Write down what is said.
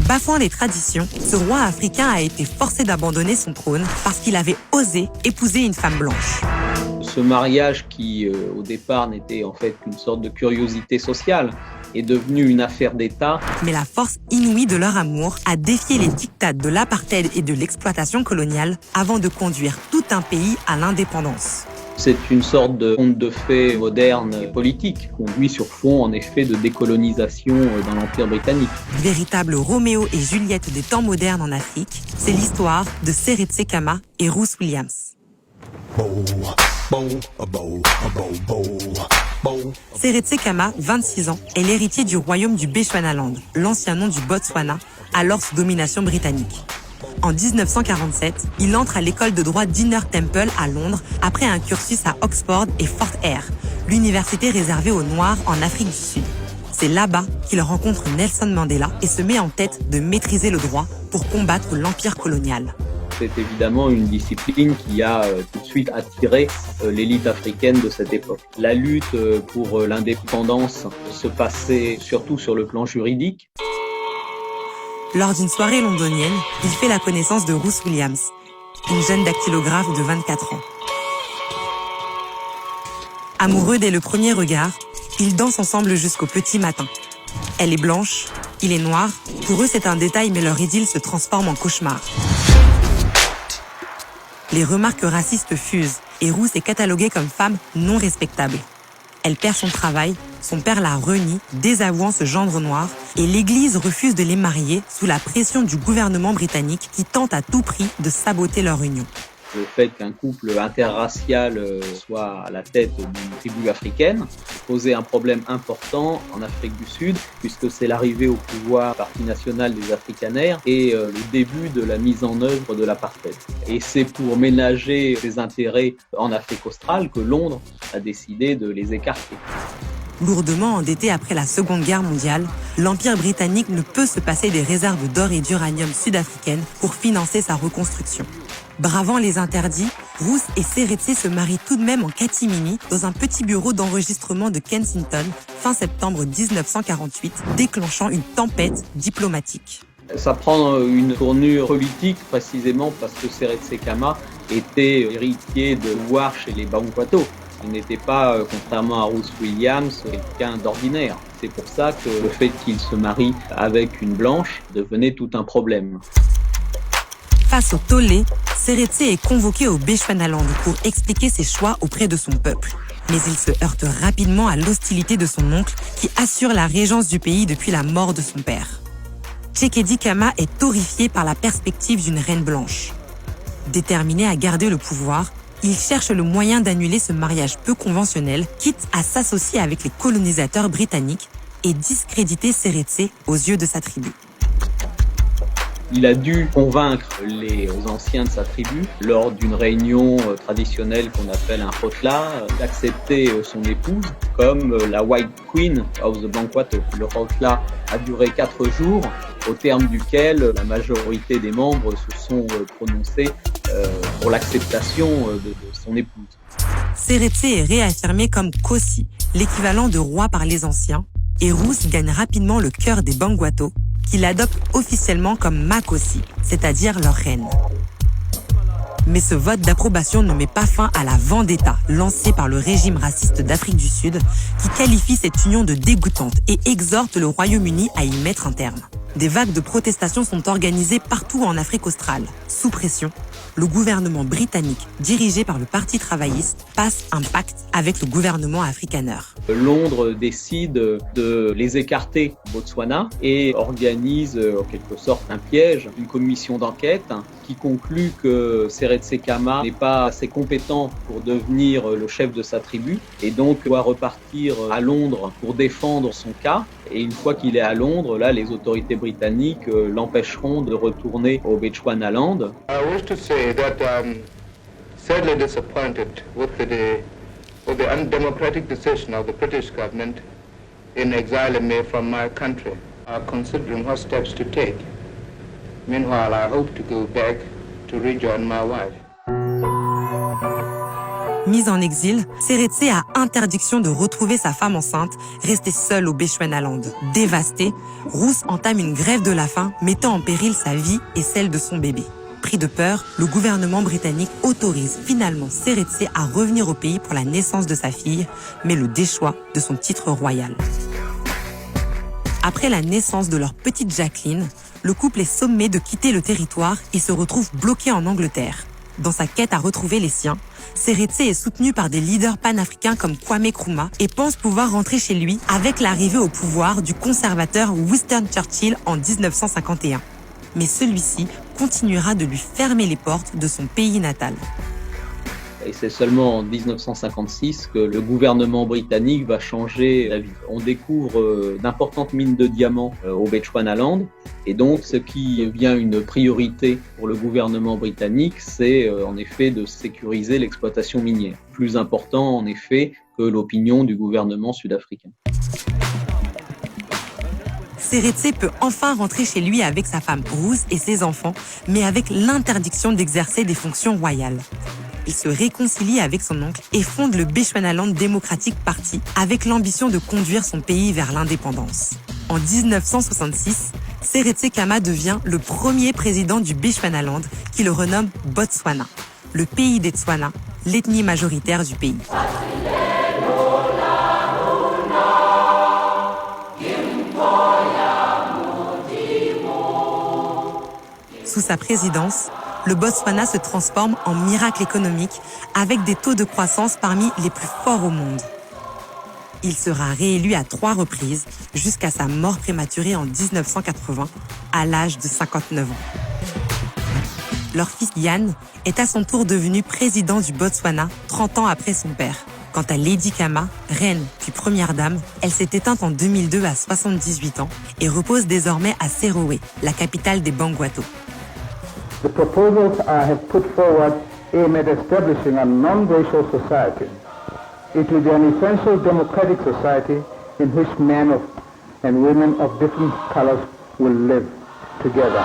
Bafouant les traditions, ce roi africain a été forcé d'abandonner son trône parce qu'il avait osé épouser une femme blanche. Ce mariage qui, au départ, n'était en fait qu'une sorte de curiosité sociale, est devenu une affaire d'État. Mais la force inouïe de leur amour a défié les diktats de l'apartheid et de l'exploitation coloniale avant de conduire tout un pays à l'indépendance. C'est une sorte de conte de fées moderne et politique, conduit sur fond en effet de décolonisation dans l'Empire britannique. Véritable Roméo et Juliette des temps modernes en Afrique, c'est l'histoire de Seretse Khama et Ruth Williams. Seretse Khama, 26 ans, est l'héritier du royaume du Bechuanaland, l'ancien nom du Botswana, alors sous domination britannique. En 1947, il entre à l'école de droit d'Inner Temple à Londres après un cursus à Oxford et Fort Hare, l'université réservée aux Noirs en Afrique du Sud. C'est là-bas qu'il rencontre Nelson Mandela et se met en tête de maîtriser le droit pour combattre l'empire colonial. C'est évidemment une discipline qui a tout de suite attiré l'élite africaine de cette époque. La lutte pour l'indépendance se passait surtout sur le plan juridique. Lors d'une soirée londonienne, il fait la connaissance de Ruth Williams, une jeune dactylographe de 24 ans. Amoureux dès le premier regard, ils dansent ensemble jusqu'au petit matin. Elle est blanche, il est noir. Pour eux, c'est un détail, mais leur idylle se transforme en cauchemar. Les remarques racistes fusent et Ruth est cataloguée comme femme non respectable. Elle perd son travail, son père la renie, désavouant ce gendre noir, et l'Église refuse de les marier sous la pression du gouvernement britannique qui tente à tout prix de saboter leur union. Le fait qu'un couple interracial soit à la tête d'une tribu africaine posait un problème important en Afrique du Sud, puisque c'est l'arrivée au pouvoir du Parti national des Afrikaners et le début de la mise en œuvre de l'apartheid. Et c'est pour ménager ses intérêts en Afrique australe que Londres a décidé de les écarter. Lourdement endetté après la Seconde Guerre mondiale, l'Empire britannique ne peut se passer des réserves d'or et d'uranium sud-africaines pour financer sa reconstruction. Bravant les interdits, Ruth et Seretse se marient tout de même en catimini dans un petit bureau d'enregistrement de Kensington fin septembre 1948, déclenchant une tempête diplomatique. Ça prend une tournure politique précisément parce que Seretse Khama était héritier de pouvoir chez les Bangwato. Il n'était pas, contrairement à Ruth Williams, quelqu'un d'ordinaire. C'est pour ça que le fait qu'il se marie avec une blanche devenait tout un problème. Face au tollé, Seretse est convoqué au Bechuanaland pour expliquer ses choix auprès de son peuple. Mais il se heurte rapidement à l'hostilité de son oncle qui assure la régence du pays depuis la mort de son père. Tchekedi Khama est horrifié par la perspective d'une reine blanche. Déterminé à garder le pouvoir, il cherche le moyen d'annuler ce mariage peu conventionnel, quitte à s'associer avec les colonisateurs britanniques et discréditer Seretse aux yeux de sa tribu. Il a dû convaincre les anciens de sa tribu, lors d'une réunion traditionnelle qu'on appelle un hotla, d'accepter son épouse comme la White Queen of the Bangwato. Le hotla a duré 4 jours, au terme duquel la majorité des membres se sont prononcés pour l'acceptation de son épouse. Seretse est réaffirmé comme Kosi, l'équivalent de roi par les anciens, et Ruth gagne rapidement le cœur des Bangwato, qui l'adoptent officiellement comme Makosi, c'est-à-dire leur reine. Mais ce vote d'approbation ne met pas fin à la vendetta lancée par le régime raciste d'Afrique du Sud, qui qualifie cette union de dégoûtante et exhorte le Royaume-Uni à y mettre un terme. Des vagues de protestations sont organisées partout en Afrique australe. Sous pression, le gouvernement britannique, dirigé par le Parti travailliste, passe un pacte avec le gouvernement afrikaner. Londres décide de les écarter au Botswana et organise en quelque sorte un piège, une commission d'enquête qui conclut que Seretse Khama n'est pas assez compétent pour devenir le chef de sa tribu et donc doit repartir à Londres pour défendre son cas. Et une fois qu'il est à Londres, là, les autorités britanniques l'empêcheront de retourner au Bechuanaland. I wish to say that sadly disappointed with the undemocratic decision of the British government in exiling me from my country. Considering what steps to take. Meanwhile, I hope to go back to rejoin my wife. Mise en exil, Seretse a interdiction de retrouver sa femme enceinte, restée seule au Bechuanaland. Dévastée, Roos entame une grève de la faim, mettant en péril sa vie et celle de son bébé. Pris de peur, le gouvernement britannique autorise finalement Seretse à revenir au pays pour la naissance de sa fille, mais le déchoit de son titre royal. Après la naissance de leur petite Jacqueline, le couple est sommé de quitter le territoire et se retrouve bloqué en Angleterre. Dans sa quête à retrouver les siens, Seretse est soutenu par des leaders panafricains comme Kwame Nkrumah et pense pouvoir rentrer chez lui avec l'arrivée au pouvoir du conservateur Winston Churchill en 1951. Mais celui-ci continuera de lui fermer les portes de son pays natal. Et c'est seulement en 1956 que le gouvernement britannique va changer la vie. On découvre d'importantes mines de diamants au Bechuanaland. Et donc, ce qui devient une priorité pour le gouvernement britannique, c'est en effet de sécuriser l'exploitation minière. Plus important, en effet, que l'opinion du gouvernement sud-africain. Seretse peut enfin rentrer chez lui avec sa femme Roos et ses enfants, mais avec l'interdiction d'exercer des fonctions royales. Il se réconcilie avec son oncle et fonde le Bechuanaland Democratic Party avec l'ambition de conduire son pays vers l'indépendance. En 1966, Seretse Khama devient le premier président du Bechuanaland qui le renomme Botswana, le pays des Tswana, l'ethnie majoritaire du pays. Sous sa présidence, le Botswana se transforme en miracle économique avec des taux de croissance parmi les plus forts au monde. Il sera réélu à 3 reprises jusqu'à sa mort prématurée en 1980 à l'âge de 59 ans. Leur fils Yann est à son tour devenu président du Botswana 30 ans après son père. Quant à Lady Khama, reine puis première dame, elle s'est éteinte en 2002 à 78 ans et repose désormais à Serowe, la capitale des Bangwato. The proposals I have put forward aim at establishing a non-racial society. It will be an essential democratic society in which men and women of different colors will live together.